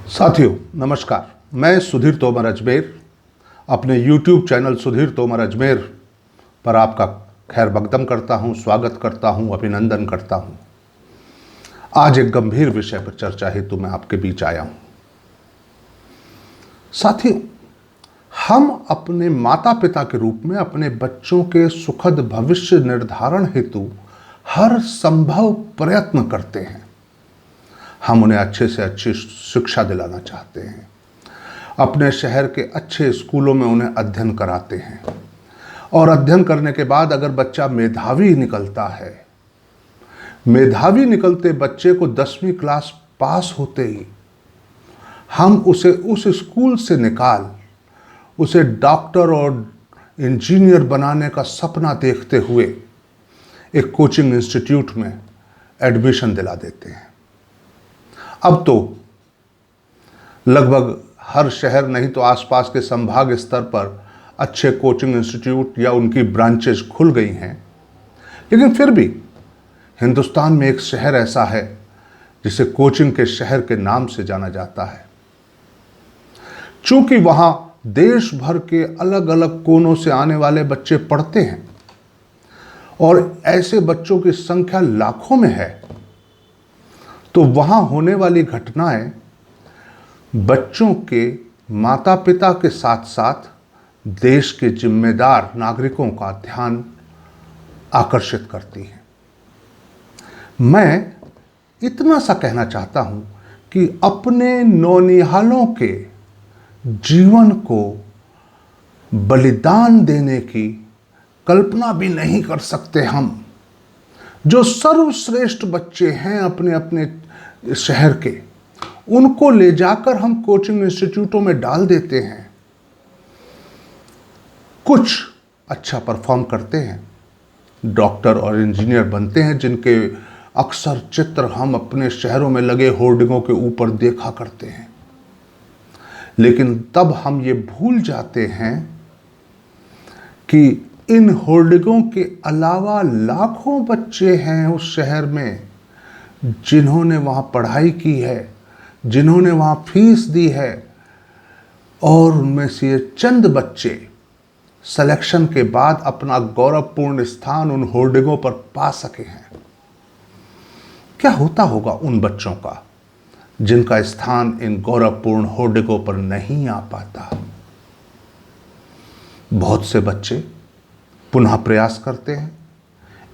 साथियों नमस्कार। मैं सुधीर तोमर अजमेर अपने YouTube चैनल सुधीर तोमर अजमेर पर आपका खैर मकदम करता हूं, स्वागत करता हूं, अभिनंदन करता हूं। आज एक गंभीर विषय पर चर्चा हेतु मैं आपके बीच आया हूं। साथियों, हम अपने माता पिता के रूप में अपने बच्चों के सुखद भविष्य निर्धारण हेतु हर संभव प्रयत्न करते हैं। हम उन्हें अच्छे से अच्छी शिक्षा दिलाना चाहते हैं, अपने शहर के अच्छे स्कूलों में उन्हें अध्ययन कराते हैं और अध्ययन करने के बाद अगर बच्चा मेधावी निकलता है, मेधावी निकलते बच्चे को 10वीं क्लास पास होते ही हम उसे उस स्कूल से निकाल उसे डॉक्टर और इंजीनियर बनाने का सपना देखते हुए एक कोचिंग इंस्टीट्यूट में एडमिशन दिला देते हैं। अब तो लगभग हर शहर नहीं तो आसपास के संभाग स्तर पर अच्छे कोचिंग इंस्टीट्यूट या उनकी ब्रांचेस खुल गई हैं, लेकिन फिर भी हिंदुस्तान में एक शहर ऐसा है जिसे कोचिंग के शहर के नाम से जाना जाता है। चूंकि वहां देश भर के अलग अलग कोनों से आने वाले बच्चे पढ़ते हैं और ऐसे बच्चों की संख्या लाखों में है, तो वहां होने वाली घटनाएं बच्चों के माता पिता के साथ साथ देश के जिम्मेदार नागरिकों का ध्यान आकर्षित करती हैं। मैं इतना सा कहना चाहता हूं कि अपने नौनिहालों के जीवन को बलिदान देने की कल्पना भी नहीं कर सकते हम। जो सर्वश्रेष्ठ बच्चे हैं अपने अपने शहर के, उनको ले जाकर हम कोचिंग इंस्टीट्यूटों में डाल देते हैं। कुछ अच्छा परफॉर्म करते हैं, डॉक्टर और इंजीनियर बनते हैं, जिनके अक्सर चित्र हम अपने शहरों में लगे होर्डिंगों के ऊपर देखा करते हैं। लेकिन तब हम ये भूल जाते हैं कि इन होर्डिंगों के अलावा लाखों बच्चे हैं उस शहर में जिन्होंने वहाँ पढ़ाई की है, जिन्होंने वहाँ फीस दी है, और उनमें से ये चंद बच्चे सिलेक्शन के बाद अपना गौरवपूर्ण स्थान उन होर्डिंगों पर पा सके हैं। क्या होता होगा उन बच्चों का जिनका स्थान इन गौरवपूर्ण होर्डिंगों पर नहीं आ पाता? बहुत से बच्चे पुनः प्रयास करते हैं,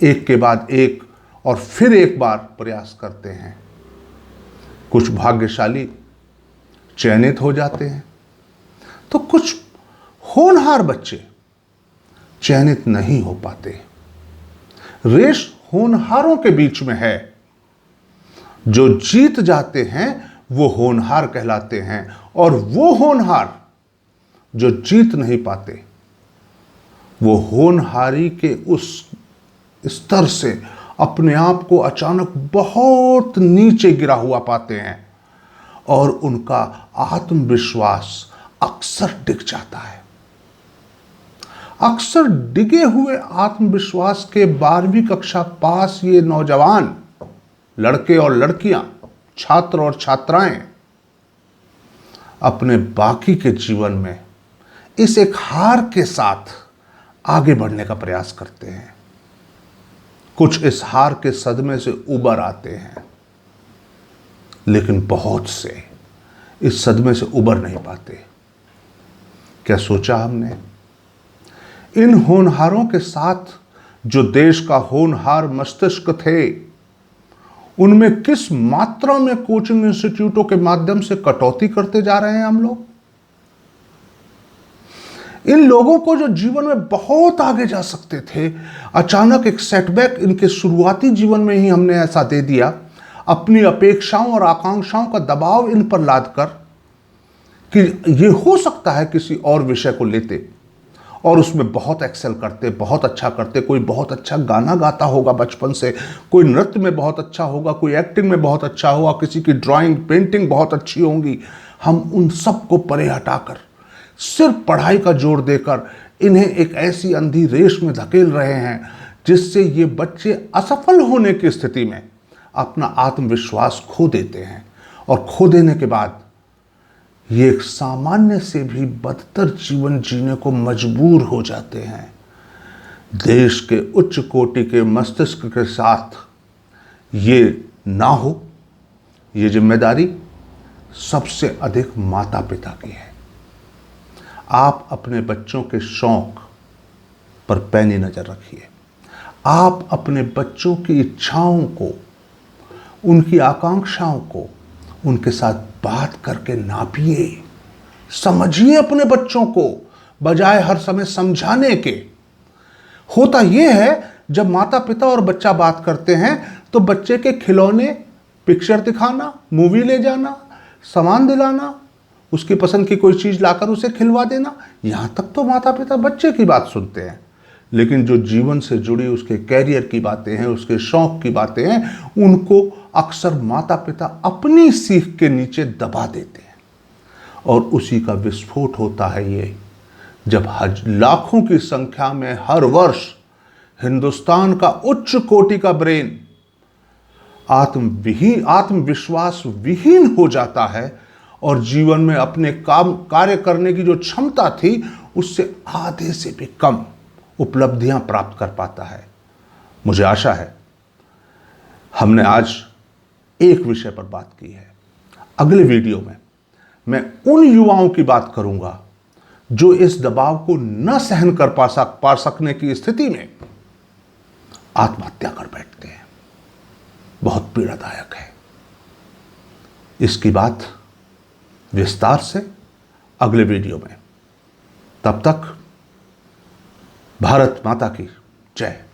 एक के बाद एक और फिर एक बार प्रयास करते हैं। कुछ भाग्यशाली चयनित हो जाते हैं, तो कुछ होनहार बच्चे चयनित नहीं हो पाते। रेस होनहारों के बीच में है। जो जीत जाते हैं वो होनहार कहलाते हैं, और वो होनहार जो जीत नहीं पाते वो होनहारी के उस स्तर से अपने आप को अचानक बहुत नीचे गिरा हुआ पाते हैं और उनका आत्मविश्वास अक्सर डिग जाता है। अक्सर डिगे हुए आत्मविश्वास के 12वीं कक्षा पास ये नौजवान लड़के और लड़कियां, छात्र और छात्राएं अपने बाकी के जीवन में इस एक हार के साथ आगे बढ़ने का प्रयास करते हैं। कुछ इस हार के सदमे से उबर आते हैं, लेकिन बहुत से इस सदमे से उबर नहीं पाते। क्या सोचा हमने? इन होनहारों के साथ जो देश का होनहार मस्तिष्क थे, उनमें किस मात्रा में कोचिंग इंस्टीट्यूटों के माध्यम से कटौती करते जा रहे हैं हम लोग? इन लोगों को जो जीवन में बहुत आगे जा सकते थे, अचानक एक सेटबैक इनके शुरुआती जीवन में ही हमने ऐसा दे दिया, अपनी अपेक्षाओं और आकांक्षाओं का दबाव इन पर लादकर कि ये हो सकता है किसी और विषय को लेते और उसमें बहुत एक्सेल करते, बहुत अच्छा करते। कोई बहुत अच्छा गाना गाता होगा बचपन से, कोई नृत्य में बहुत अच्छा होगा, कोई एक्टिंग में बहुत अच्छा होगा, किसी की ड्राइंग पेंटिंग बहुत अच्छी होंगी। हम उन सब को परे हटाकर सिर्फ पढ़ाई का जोर देकर इन्हें एक ऐसी अंधी रेस में धकेल रहे हैं जिससे ये बच्चे असफल होने की स्थिति में अपना आत्मविश्वास खो देते हैं और खो देने के बाद ये एक सामान्य से भी बदतर जीवन जीने को मजबूर हो जाते हैं। देश के उच्च कोटि के मस्तिष्क के साथ ये ना हो, ये जिम्मेदारी सबसे अधिक माता पिता की है। आप अपने बच्चों के शौक पर पैनी नजर रखिए। आप अपने बच्चों की इच्छाओं को, उनकी आकांक्षाओं को उनके साथ बात करके नापिए, समझिए अपने बच्चों को, बजाय हर समय समझाने के। होता यह है, जब माता पिता और बच्चा बात करते हैं तो बच्चे के खिलौने, पिक्चर दिखाना, मूवी ले जाना, सामान दिलाना, उसकी पसंद की कोई चीज लाकर उसे खिलवा देना, यहां तक तो माता पिता बच्चे की बात सुनते हैं। लेकिन जो जीवन से जुड़ी उसके कैरियर की बातें हैं, उसके शौक की बातें हैं, उनको अक्सर माता पिता अपनी सीख के नीचे दबा देते हैं। और उसी का विस्फोट होता है ये, जब लाखों की संख्या में हर वर्ष हिंदुस्तान का उच्च कोटि का ब्रेन आत्मविश्वास विहीन हो जाता है और जीवन में अपने कार्य करने की जो क्षमता थी उससे आधे से भी कम उपलब्धियां प्राप्त कर पाता है। मुझे आशा है हमने आज एक विषय पर बात की है। अगले वीडियो में मैं उन युवाओं की बात करूंगा जो इस दबाव को न सहन कर पा सकने की स्थिति में आत्महत्या कर बैठते हैं। बहुत पीड़ादायक है। इसकी बात विस्तार से अगले वीडियो में। तब तक भारत माता की जय।